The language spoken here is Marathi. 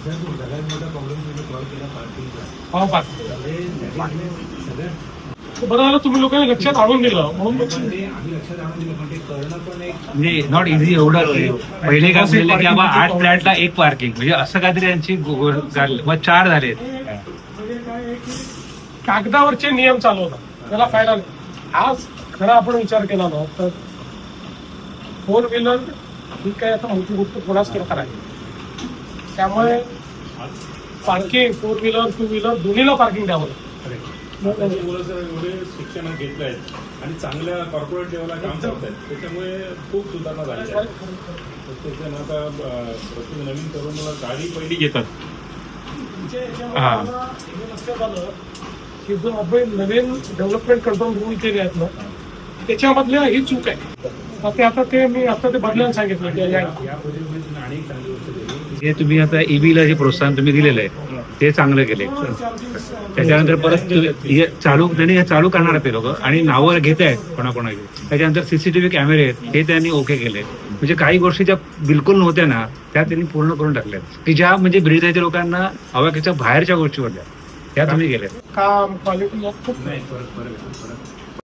सगळ्यात मोठा प्रॉब्लेम तुम्ही सॉल्व्ह केला पार्किंगचा. हा सगळ्यात बरं झालं तुम्ही लोकांनी लक्षात आणून दिलं म्हणून आम्ही लक्षात आणून दिलं, पण ते करणं पण एक म्हणजे नॉट इझी एवढं. पहिले काय झालं की बाबा 8 फ्लॅटला 1 पार्किंग, म्हणजे असं काहीतरी यांची मग 4 झालेत. म्हणजे काय आहे की कागदावरचे नियम चालवतात, त्याला फायदा नाही. आज खरा आपण विचार केला ना तर 4 व्हीलर ही काय आता मोठी गोष्ट थोडाच प्रकार आहे. त्यामुळे पार्किंग 4 व्हीलर 2 व्हीलर दोन्हीला पार्किंग द्यावं लागतं. मुलं जर एवढे शिक्षण घेतलं आहेत आणि चांगल्या कॉर्पोरेट लेवलला काम करत आहेत, त्याच्यामुळे खूप सुधारणा झाली आहे. त्याच्यानं आता प्रत्येक नवीन तरुणाला गाडी पहिली घेतात. लक्षात आलं की जो आपण नवीन डेव्हलपमेंट कंट्रोल रूल केले आहेत ना त्याच्यामधल्या ही चूक आहे. आता ते बदलायला सांगितलं की या प्रोजेक्टमध्ये अनेक चांगली गोष्ट केली. जे तुम्ही आता ईव्हीला जे प्रोत्साहन तुम्ही दिलेलं आहे ते चांगलं केले. त्याच्यानंतर परत त्यांनी चालू करणार ते लोक आणि नावं घेत आहेत कोणाकोणाची. त्याच्यानंतर CCTV कॅमेरे आहेत हे त्यांनी ओके केले. म्हणजे काही गोष्टी ज्या बिलकुल नव्हत्या ना त्या त्यांनी पूर्ण करून टाकल्या, की ज्या म्हणजे ब्रिजच्या लोकांना अवाक्याच्या बाहेरच्या गोष्टी होत्या त्या तुम्ही केल्या. काम क्वालिटी खूप नाही, फरक